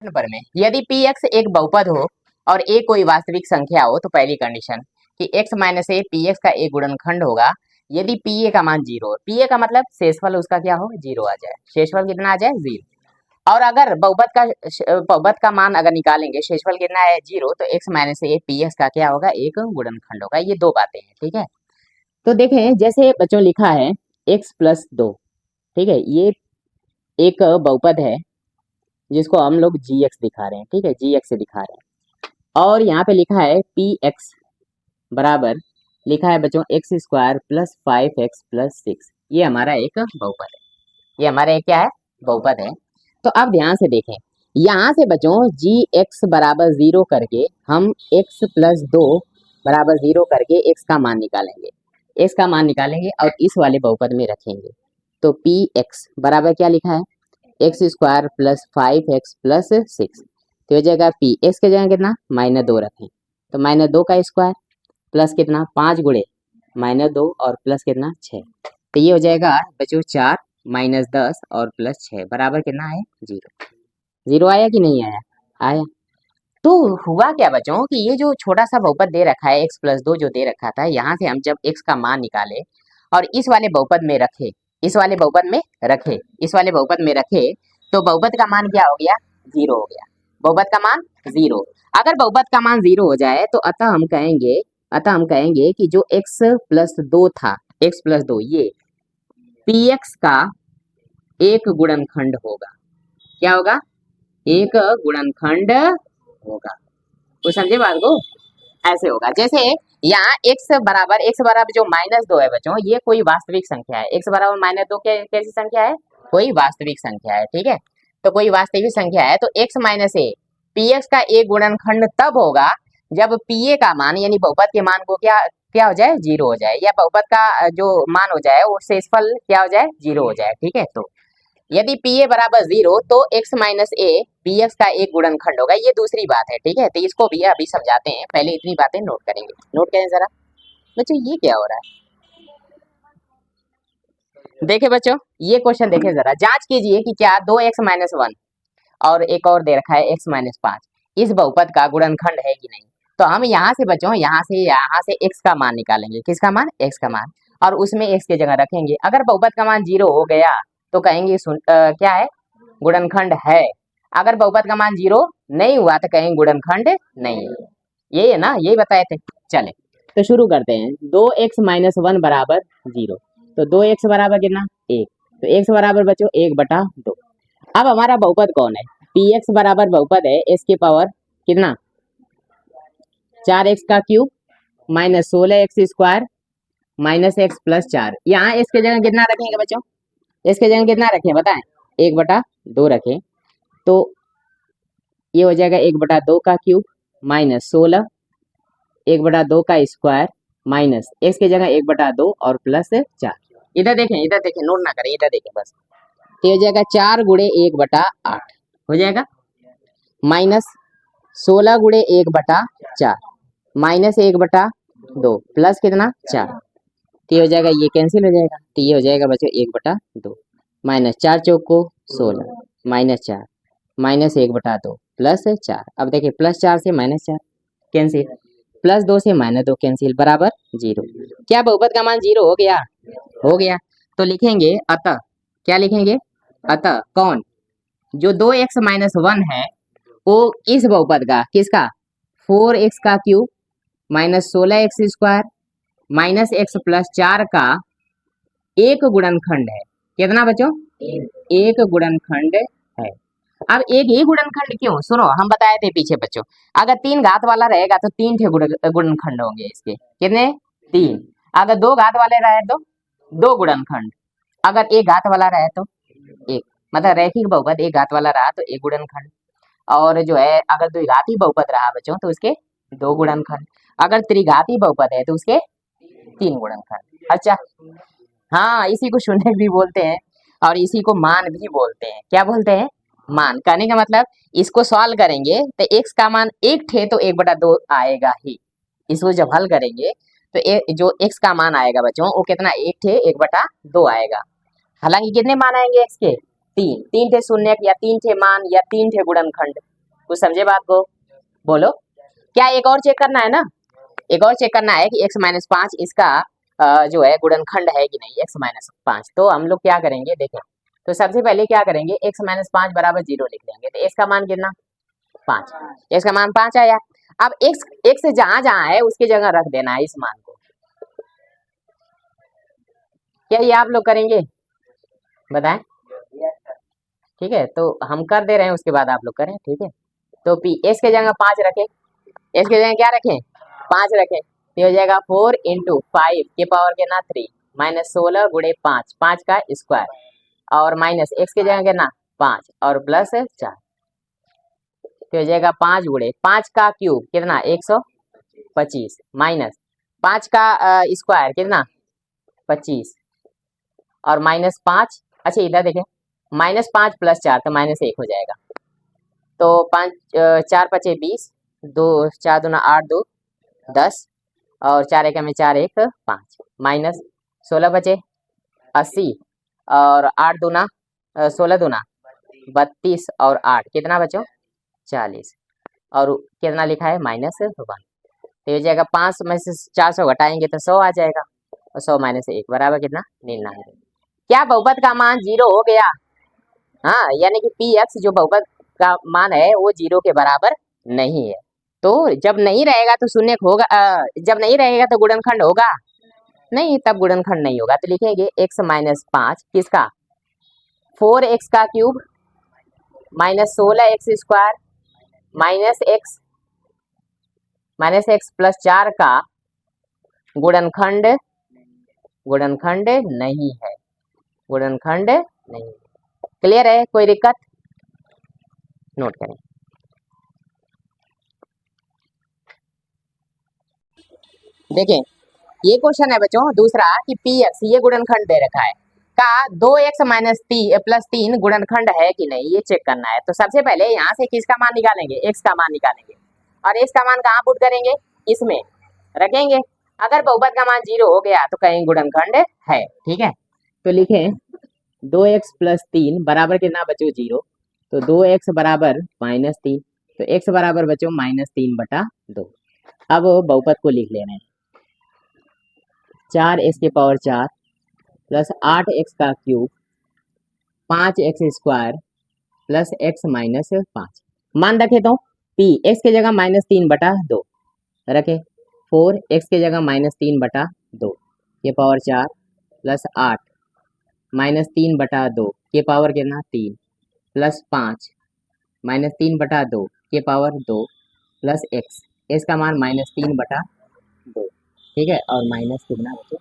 प्रश्न पर में यदि पी एक्स एक बहुपद हो और ए कोई वास्तविक संख्या हो तो पहली कंडीशन कि x minus A P x का एक गुणनखंड होगा यदि पी ए का मान जीरो हो। पी ए का मतलब शेषफल उसका क्या हो, जीरो आ जाए। शेषफल कितना आ जाए, जीरो। और अगर बहुपद का मान अगर निकालेंगे, शेषफल कितना है, जीरो, तो x minus A P x का क्या होगा, एक गुणनखंड होगा। ये दो बातें हैं, ठीक है। तो देखें, जैसे बच्चों लिखा है x प्लस दो, ठीक है, ये एक बहुपद है जिसको हम लोग जी एक्स दिखा रहे हैं, ठीक है, जी एक्स से दिखा रहे हैं। और यहाँ पे लिखा है पी एक्स बराबर, लिखा है बच्चों x square plus 5x plus 6। ये हमारा एक बहुपद है, ये हमारा एक क्या है, बहुपद है। तो अब ध्यान से देखें, यहाँ से बच्चों जी एक्स बराबर जीरो करके हम x प्लस दो बराबर जीरो करके x का मान निकालेंगे, x का मान निकालेंगे और इस वाले बहुपद में रखेंगे। तो पी एक्स बराबर क्या लिखा है, x square plus 5x plus 6। तो हो जाएगा पी एक्स के जगह कितना, माइनस दो रखें, तो माइनस दो का स्क्वायर प्लस कितना, 5 गुणे माइनस दो और प्लस कितना, 6। तो ये हो जाएगा बच्चों 4 माइनस 10 और प्लस 6 बराबर कितना है, जीरो। जीरो आया कि नहीं आया, आया। तो हुआ क्या बच्चों कि ये जो छोटा सा बहुपद दे रखा है x प्लस दो जो दे रखा था, यहाँ से हम जब x का मान निकाले और इस वाले बहुपद में रखे, इस वाले बहुपद में रखे, इस वाले बहुपद में रखे, तो बहुपद का मान क्या हो गया, जीरो हो गया। बहुपद का मान जीरो। अगर बहुपद का मान जीरो हो जाए तो अतः हम कहेंगे कि जो x प्लस दो था, x प्लस दो, ये px का एक गुणनखंड होगा। क्या होगा, एक गुणनखंड होगा। तो समझे बात को, ऐसे होगा। जैसे यहाँ x बराबर जो माइनस दो है बच्चों, ये कोई वास्तविक संख्या है। x बराबर माइनस दो कैसी संख्या है, कोई वास्तविक संख्या है, ठीक है। तो कोई वास्तविक संख्या है तो x minus A P x का एक गुणनखंड तब होगा जब पी ए का मान यानी बहुपद के मान को क्या हो जाए, जीरो हो जाए, या बहुपद का जो मान हो जाए वो शेषफल क्या हो जाए, जीरो हो जाए, ठीक है। तो यदि पी ए बराबर जीरो तो x minus A P x का एक गुणनखंड होगा। ये दूसरी बात है, ठीक है। तो इसको भी अभी समझाते हैं, पहले इतनी बातें नोट करेंगे। नोट करें जरा बच्चों, ये क्या हो रहा है, देखे बच्चों, ये क्वेश्चन देखे जरा, जांच कीजिए कि क्या 2x माइनस वन और एक और दे रखा है x माइनस पाँच इस बहुपद का गुणनखंड है कि नहीं। तो हम यहाँ से बच्चों यहाँ से x का मान निकालेंगे, किसका मान, x का मान, और उसमें x की जगह रखेंगे। अगर बहुपद का मान जीरो हो गया तो कहेंगे क्या है, गुणनखंड है। अगर बहुपद का मान जीरो नहीं हुआ तो कहेंगे गुणनखंड नहीं है। यही है ना, यही बताए थे। चले तो शुरू करते हैं। 2x माइनस वन बराबर जीरो, तो 2x बराबर कितना, एक, तो x बराबर बच्चों एक बटा दो। अब हमारा बहुपद कौन है, पी एक्स बराबर बहुपद है x के पावर कितना, 4x का cube minus 16x square minus x plus 4। यहाँ x के जगह कितना रखेंगे बच्चों, इसके जगह कितना रखें बताएं, एक बटा दो रखें। तो ये हो जाएगा एक बटा दो का क्यूब माइनस 16 एक बटा दो का स्क्वायर माइनस x की जगह एक बटा दो और प्लस 4। इधर देखें, नोट ना करें, इधर देखें बस। तो हो जाएगा 4 गुणे एक बटा आठ हो जाएगा, माइनस 16 गुणे एक बटा चार माइनस एक बटा दो प्लस कितना, 4। तो हो जाएगा, ये कैंसिल हो जाएगा। तो ये हो जाएगा बच्चों एक बटा दो, माइनस 4 चौक को 16 माइनस 4 माइनस एक बटा दो प्लस 4। अब देखिए प्लस 4 से माइनस 4 कैंसिल, प्लस 2 से माइनस 2 कैंसिल, बराबर जीरो। क्या बहुपद का मान जीरो हो गया, हो गया। तो लिखेंगे अतः, क्या लिखेंगे, अतः कौन, जो 2x माइनस वन है वो इस बहुपद का, किसका, 4x का cube minus 16x square minus x plus 4 का एक गुणनखंड है। कितना बच्चों, एक गुणनखंड है। अब एक ही गुणनखंड क्यों, सुनो, हम बताए थे पीछे बच्चों, अगर तीन घात वाला रहेगा तो तीन थे गुणनखंड होंगे इसके, कितने, तीन। अगर दो घात वाले रहे तो दो गुणनखंड, अगर एक घात वाला रहे तो एक, मतलब रैखिक बहुपद एक घात वाला रहा तो एक गुणनखंड, और जो है अगर द्विघाती बहुपद रहा बच्चों तो उसके दो गुणनखंड, अगर त्रिघाती बहुपद है तो उसके तीन गुणनखंड। अच्छा, हाँ, इसी को शून्य भी बोलते हैं और इसी को मान भी बोलते हैं। क्या बोलते हैं, मान। कहने का मतलब इसको सॉल्व करेंगे तो x का मान एक थे तो एक बटा दो आएगा ही। इसको जब हल करेंगे तो जो x का मान आएगा बच्चों वो कितना, एक थे एक बटा दो आएगा। हालांकि कितने मान आएंगे x के, तीन, तीन थे शून्य या तीन थे मान या तीन थे गुणनखंड, कुछ समझे बात को? बोलो। क्या एक और चेक करना है ना? एक और चेक करना है कि x माइनस 5 इसका जो है गुणनखंड है कि नहीं, x माइनस 5। तो हम लोग क्या करेंगे देखें। तो सबसे पहले क्या करेंगे, x माइनस 5 बराबर 0 लिख लेंगे। तो x का मान कितना, 5। x का मान 5 आया। अब x जहां जहां है उसकी जगह रख देना है इस मान को। क्या ये आप लोग करेंगे, बताएं? ठीक है, तो हम कर दे रहे हैं, उसके बाद आप लोग करें, ठीक है। तो p s के जगह 5 रखें, s के जगह क्या रखें, 5 रखें। तो हो जाएगा 4 इंटू 5 के पावर के ना 3 माइनस 16 गुणे 5, 5 का स्क्वायर और माइनस x के जगह के ना 5 और प्लस 4। तो हो जाएगा 5 गुणे 5 का क्यूब कितना 125 माइनस 5 का स्क्वायर कितना 25 और माइनस 5। अच्छा इधर देखें, माइनस 5 प्लस 4 तो माइनस 1 हो जाएगा। तो 5 4 पचे 20, 2 4 दूना 8 2 10 और 4 एक में 4 1 5 माइनस 16 बचे 80 और 8 दूना 16 दूना 32 और 8 कितना बचो 40 और कितना लिखा है माइनस 1। तो ये जाएगा 5 में से 400 घटाएंगे तो 100 आ जाएगा और 100 माइनस 1 बराबर कितना 99। क्या बहुपद का मान 0 हो गया? हाँ, यानी कि पी एक्स जो बहुपद का मान है वो 0 के बराबर नहीं है। तो जब नहीं रहेगा तो शून्य होगा, जब नहीं रहेगा तो गुणनखंड होगा नहीं, तब गुणनखंड नहीं होगा। तो लिखेंगे x माइनस 5 किसका 4x का cube minus 16x square minus x plus 4 का गुणनखंड नहीं है, गुणनखंड नहीं। क्लियर है, कोई दिक्कत? नोट करें। देखें ये क्वेश्चन है बच्चों दूसरा कि पी एक्स ये गुणनखंड दे रखा है का 2x माइनस प्लस 3 गुणनखंड है कि नहीं ये चेक करना है। तो सबसे पहले यहाँ से किसका मान निकालेंगे, x का मान निकालेंगे और x का मान कहाँ पुट करेंगे, इसमें रखेंगे। अगर बहुपद का मान 0 हो गया तो कहीं गुणनखंड है, ठीक है। तो लिखें 2x प्लस 3 बराबर कितना बचो 0, तो 2x बराबर माइनस 3, तो x बराबर बचो माइनस 3/2। अब बहुपद को लिख ले रहे हैं 4x के पावर 4 प्लस 8x का cube 5x square plus x minus 5। मान रखे तो p x के जगह माइनस 3/2 रखे, 4x के जगह माइनस 3/2 के पावर 4 प्लस 8 माइनस 3/2 के पावर कितना 3 प्लस 5 माइनस 3/2 के पावर 2 प्लस x का मान माइनस 3/2, ठीक है। और माइनस कितना बचे।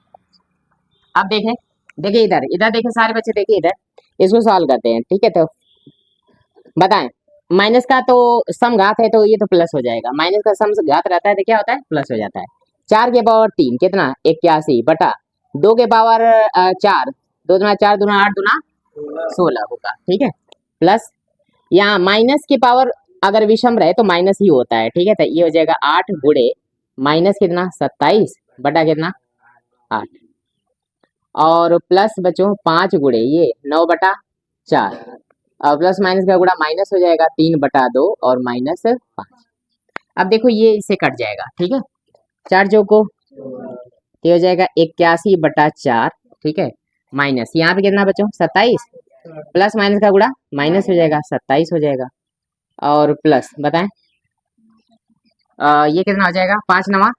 अब देखें, देखिए इधर देखें सारे बच्चे, देखिए इधर इसको सॉल्व करते हैं, ठीक है। तो बताएं माइनस का तो सम घात है तो ये तो प्लस हो जाएगा, माइनस का सम घात रहता है तो क्या होता है प्लस हो जाता है। 4 के पावर 3 कितना 81 बटा 2 के पावर 4 2 दूना 4 दूना 8 दूना 16 होगा, ठीक है। प्लस यहाँ माइनस के पावर अगर विषम रहे तो माइनस ही होता है, ठीक है। तो ये हो जाएगा 8 गुणे माइनस कितना 27 बटा कितना 8 और प्लस बचो 5 गुणे ये 9/4 और प्लस माइनस का गुणा माइनस हो जाएगा 3/2 और माइनस 5। अब देखो ये इससे कट जाएगा, ठीक है। 4 जो को ये हो जाएगा 81/4, ठीक है। माइनस यहाँ पे कितना बचो 27 प्लस माइनस का गुणा माइनस हो जाएगा 27 हो जाएगा और प्लस बताएं ये कितना हो जाएगा 5 9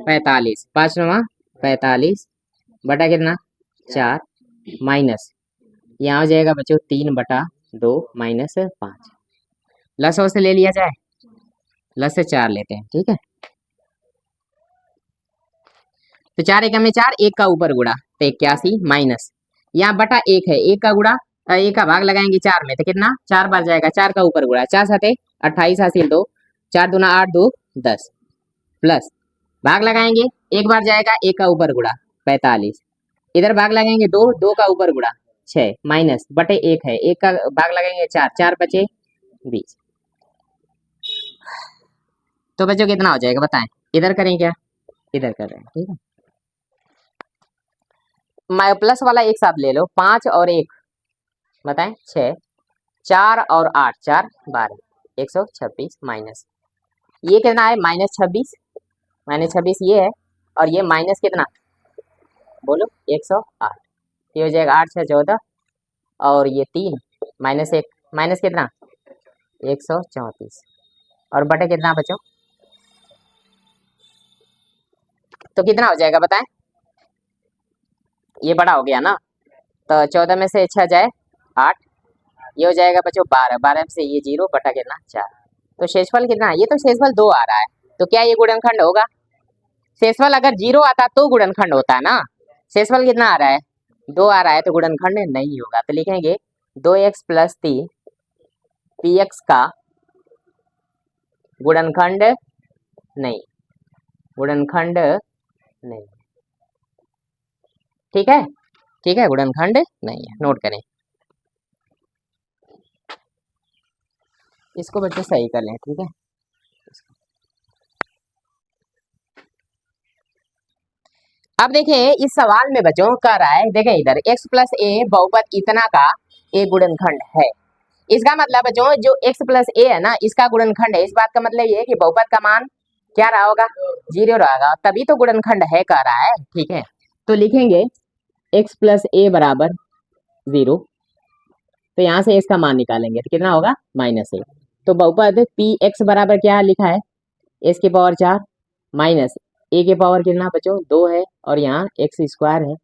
45 5 9 45 बटा कितना 4 माइनस यहाँ हो जाएगा बच्चों 3/2 माइनस 5। लस से ले लिया जाए, लस से 4 लेते हैं, ठीक है। तो 4 एक में 4 1 का ऊपर गुणा तो 81 माइनस यहाँ बटा 1 है, 1 का गुणा 1 का भाग लगाएंगे 4 में तो कितना 4 बार जाएगा, 4 का ऊपर गुणा 4 7 28 हासिल 2 4 दूना 8 2 10 प्लस भाग लगाएंगे 1 बार जाएगा 1 का ऊपर गुणा 45, इधर भाग लगाएंगे 2 2 का ऊपर गुणा 6 माइनस बटे 1 है, 1 का भाग लगाएंगे 4 4 बचे 20। तो बच्चों कितना हो जाएगा बताएं, इधर करें क्या, इधर कर रहे हैं, ठीक है। मैं प्लस वाला एक साथ ले लो 5 और 1 बताएं 6 4 और 8 4 12 126 माइनस ये कितना है -26 ये है और ये माइनस कितना बोलो 108 ये हो जाएगा 8 6 14 और ये 3 -1 माइनस कितना 134 और बटे कितना बचो तो कितना हो जाएगा बताएं ये बड़ा हो गया ना तो 14 में से 6 जाए 8 ये हो जाएगा बच्चों 12 में से ये 0 बटा कितना 4 तो शेषफल कितना ये तो शेषफल 2 आ रहा है तो क्या ये गुणनखंड होगा शेषफल अगर 0 आता तो गुणनखंड होता है ना शेषफल कितना आ रहा है 2 आ रहा है तो गुणनखंड नहीं होगा तो लिखेंगे 2x + 3 px का गुणनखंड नहीं ठीक है गुणनखंड नहीं है नोट करें इसको बच्चे सही कर लें ठीक है अब देखें इस सवाल में बच्चों कह रहा है देखें इधर x + a बहुपद इतना का एक गुणनखंड है इसका मतलब बच्चों जो x + a है ना इसका गुणनखंड है इस बात का मतलब ये है कि बहुपद का मान क्या रहा होगा 0 रहेगा तभी तो गुणनखंड है कह रहा है ठीक है तो लिखेंगे x + a = 0 तो यहाँ से इसका मान निकालेंगे तो कितना होगा -a तो बहुपद px बराबर क्या लिखा है x⁴ माइनस a के पावर कितना बच्चों 2 है और यहाँ x² है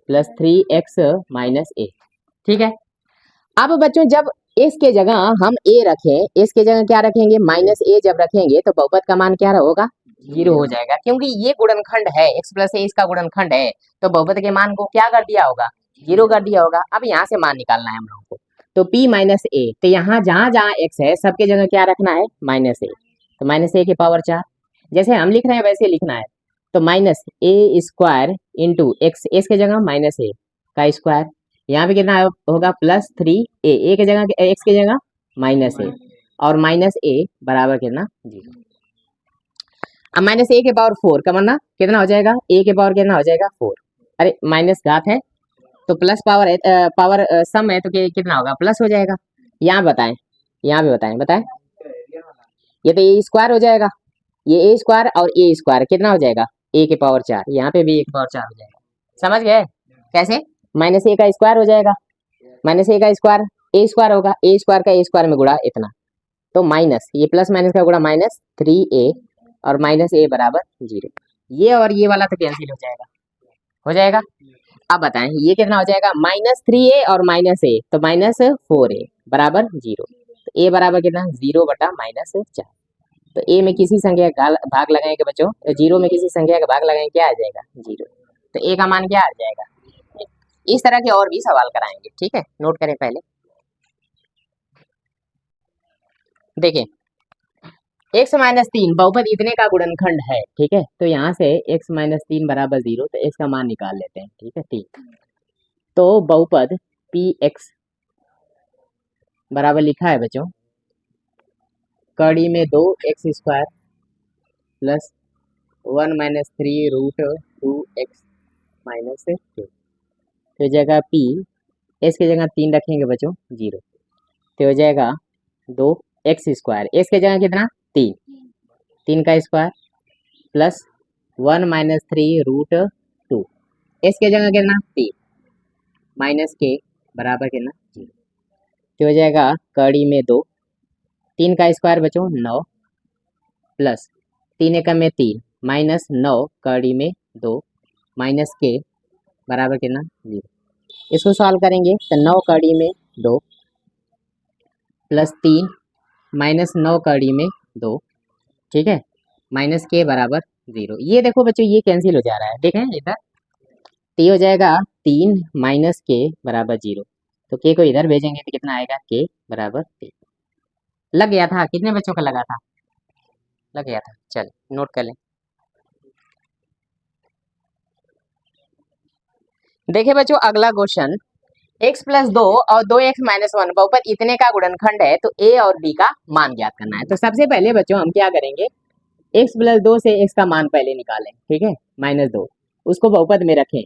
प्लस 3x - a ठीक है अब बच्चों जब x के जगह हम a रखें x के जगह क्या रखेंगे -a जब रखेंगे तो बहुपद का मान क्या होगा 0 हो जाएगा क्योंकि ये गुणनखंड है x + a इसका गुणनखंड है तो बहुपद के मान को क्या कर दिया होगा 0 कर दिया होगा अब यहाँ से मान निकालना है हम लोगों को तो p - a तो यहाँ जहाँ जहाँ x है सबके जगह क्या रखना है -a तो -a के पावर 4 जैसे हम लिख रहे हैं वैसे लिखना है तो -a² इंटू x के जगह -a का स्क्वायर यहाँ पे कितना होगा +3a a के जगह x के जगह -a और -a बराबर कितना 0 अब -a के पावर 4 का वरना कितना हो जाएगा a के पावर कितना हो जाएगा 4 अरे माइनस घात है तो प्लस पावर सम है तो कितना होगा प्लस हो जाएगा यहाँ बताएं यहाँ भी बताएं ये तो a² हो जाएगा ये a² और a² कितना हो जाएगा a के पावर 4 यहाँ पे भी a के पावर 4 हो जाएगा समझ गए कैसे -a का स्क्वायर हो जाएगा -a का स्क्वायर a² होगा a² का a² में गुणा इतना तो माइनस ये प्लस माइनस का गुणा -3a और -a बराबर 0 ये और ये वाला तो कैंसिल हो जाएगा अब बताएं ये कितना हो जाएगा -3a और -a तो -4a बराबर 0 तो a बराबर कितना 0 बटा -4 तो a में किसी संख्या का भाग लगाएंगे बच्चों 0 में किसी संख्या का भाग लगाएंगे क्या आ जाएगा 0 तो a का मान क्या आ जाएगा इस तरह के और भी सवाल कराएंगे ठीक है नोट करें पहले देखें x - 3 बहुपद इतने का गुणनखंड है ठीक है तो यहाँ से x - 3 बराबर 0 तो x का मान निकाल लेते हैं ठीक है 3 तो बहुपद px बराबर लिखा है बच्चों कड़ी में 2x² प्लस 1 - 3√2x - 2 तो जगह p s की जगह 3 रखेंगे बच्चों 0 तो हो जाएगा 2x² s के जगह कितना 3 का स्क्वायर प्लस 1 - 3√2 s के जगह कितना 3 माइनस के बराबर कितना 0 तो हो जाएगा कड़ी में 2 3 का स्क्वायर बच्चों 9 प्लस 3 एकम में 3 -9 कड़ी में 2 माइनस के बराबर कितना 0 इसको सॉल्व करेंगे तो 9 कड़ी में 2 प्लस 3 -9 कड़ी में 2 ठीक है माइनस के बराबर 0 ये देखो बच्चों ये कैंसिल हो जा रहा है देखें इधर तो ये हो जाएगा 3 माइनस के बराबर 0 तो के को इधर भेजेंगे तो कितना आएगा के बराबर 3 लग गया था कितने बच्चों का लगा था लग गया था चल नोट कर लें देखिए बच्चों अगला क्वेश्चन x + 2 और 2x - 1 बहुपद इतने का गुणनखंड है तो a और b का मान ज्ञात करना है तो सबसे पहले बच्चों हम क्या करेंगे x + 2 से x का मान पहले निकालें ठीक है -2 उसको बहुपद में रखें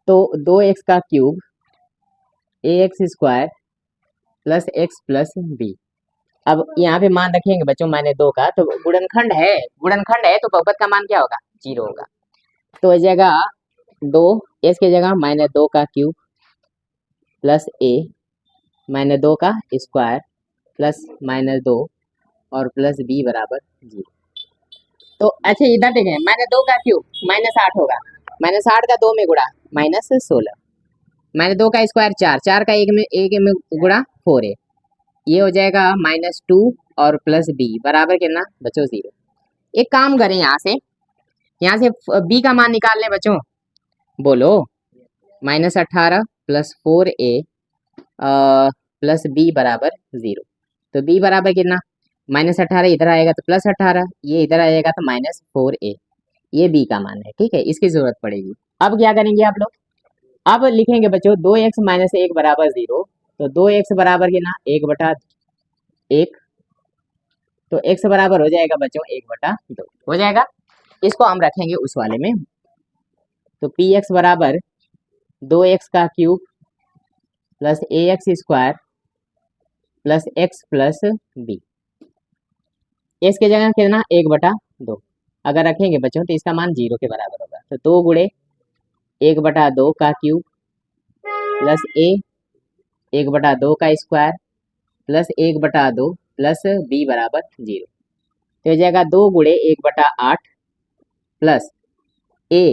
तो 2x का cube ax² plus x plus b. अब यहाँ पे मान रखेंगे बच्चों -2 का, तो गुणनखंड है तो बहुपद का मान क्या होगा? 0 होगा। तो हो जाएगा 2, इसकी जगह -2 का क्यूब प्लस ए -2 का स्क्वायर प्लस -2 और प्लस बी बराबर 0। तो अच्छा इधर देखें, -2 का क्यूब -8 होगा, -8 का 2 में गुणा -16, -2 का स्क्वायर 4, 4 का एक में गुणा 4 है, ये हो जाएगा -2 और प्लस बी बराबर कितना बच्चों? 0। एक काम करें, यहाँ से बी का मान निकाल लें बच्चों, बोलो। -18 प्लस 4a प्लस बी बराबर 0। तो बी बराबर कितना? -18 इधर आएगा तो +18, ये इधर आएगा तो -4a, ये बी का मान है। ठीक है, इसकी जरूरत पड़ेगी। अब क्या करेंगे आप लोग? अब लिखेंगे बच्चों 2x - 1 बराबर 0। तो 2x बराबर कितना? 1/1। तो x बराबर हो जाएगा बच्चों 1/2 हो जाएगा। इसको हम रखेंगे उस वाले में। तो px बराबर 2x का cube plus ax square plus x plus b, इसके जगह कितना? 1/2। अगर रखेंगे बच्चों तो इसका मान 0 के बराबर होगा। तो 2 गुणे 1/2 का क्यूब प्लस a 1/2 का स्क्वायर प्लस 1/2 प्लस बी बराबर 0। तो हो जाएगा 2 गुणे 1/8 प्लस a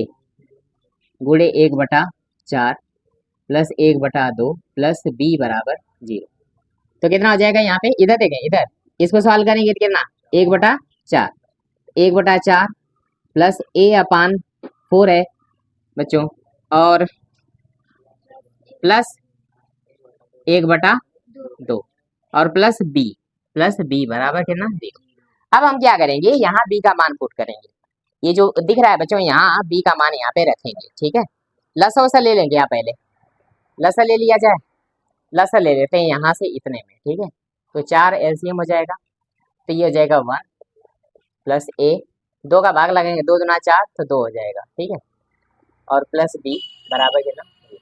गुणे 1/4 प्लस 1/2 प्लस बी बराबर 0। तो कितना हो जाएगा? यहाँ पे इधर देखें, इधर इसको सॉल्व करेंगे तो कितना? 1/4, 1/4 प्लस a/4 है बच्चों, और प्लस 1/2 और प्लस बी बराबर कितना? 0। अब हम क्या करेंगे? यहाँ बी का मान पुट करेंगे। ये जो दिख रहा है बच्चों, यहाँ बी का मान यहाँ पे रखेंगे। ठीक है, लसा वसा ले लेंगे। यहाँ पहले लसा ले लिया जाए, लसा ले लेते हैं यहाँ से इतने में। ठीक है, तो 4 एलसीएम हो जाएगा, तो ये हो जाएगा 1 प्लस a, 2 का भाग लगेंगे, 2 दूना 4 तो 2 हो जाएगा। ठीक है, और प्लस b बराबर कितना? 0।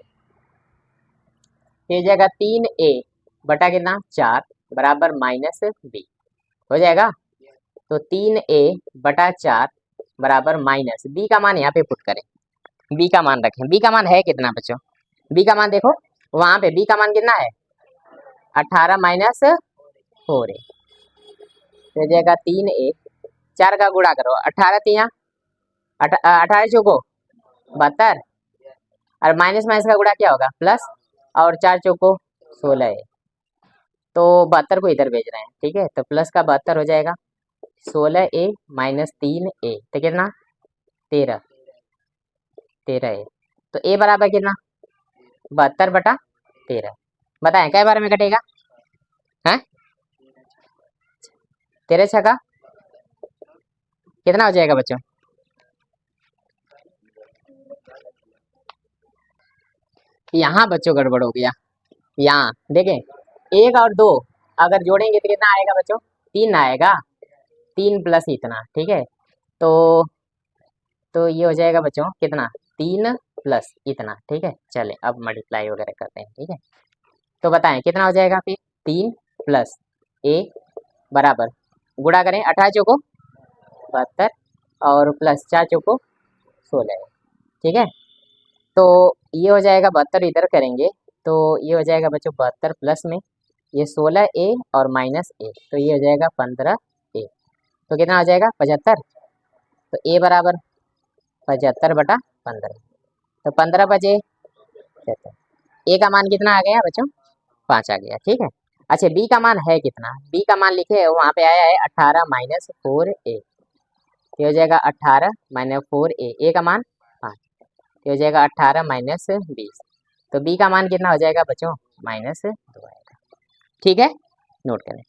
हो जाएगा 3a बटा कितना? 4 बराबर -b हो जाएगा। तो 3a बटा 4 बराबर माइनस बी का मान यहाँ पे पुट करें। बी का मान रखें। बी का मान है कितना बच्चों? बी का मान देखो वहां पे, बी का मान कितना है? 18 - 4 हो जाएगा 3a, 4 का गुणा करो, 18 3 18 चौको 72, और माइनस माइनस का गुणा क्या होगा? प्लस, और 4 चौको 16 है, तो 72 को इधर भेज रहे हैं। ठीक है, तो प्लस का 72 हो जाएगा, 16a माइनस 3a तो कितना? 13 है। तो a बराबर कितना? 72/13। बताएं कै बार में कटेगा? हैं? 13 छका कितना हो जाएगा बच्चों? यहाँ बच्चों गड़बड़ हो गया। यहाँ देखें, 1 और 2 अगर जोड़ेंगे तो कितना आएगा बच्चों? 3 आएगा, 3 प्लस इतना। ठीक है, तो ये हो जाएगा बच्चों कितना? 3 प्लस इतना। ठीक है, चले अब मल्टीप्लाई वगैरह करते हैं। ठीक है, तो बताएं कितना हो जाएगा? फिर 3 प्लस a बराबर, गुणा करें, 18 चौको 72 और प्लस 4 चौको 16 है। ठीक है, तो ये हो जाएगा 72, इधर करेंगे तो ये हो जाएगा बच्चों 72 प्लस में ये 16a और माइनस a, तो ये हो जाएगा 15a। तो कितना हो जाएगा? 75। तो a बराबर 75/15, तो 15 बचे 75। a का मान कितना आ गया बच्चों? 5 आ गया। ठीक है, अच्छा b का मान है कितना? b का मान लिखे वहाँ पे आया है 18 - 4a, तो हो जाएगा 18 - 4a, a का मान 5, तो हो जाएगा 18 - 20। तो b का मान कितना हो जाएगा बच्चों? -2 आएगा। ठीक है, नोट करें।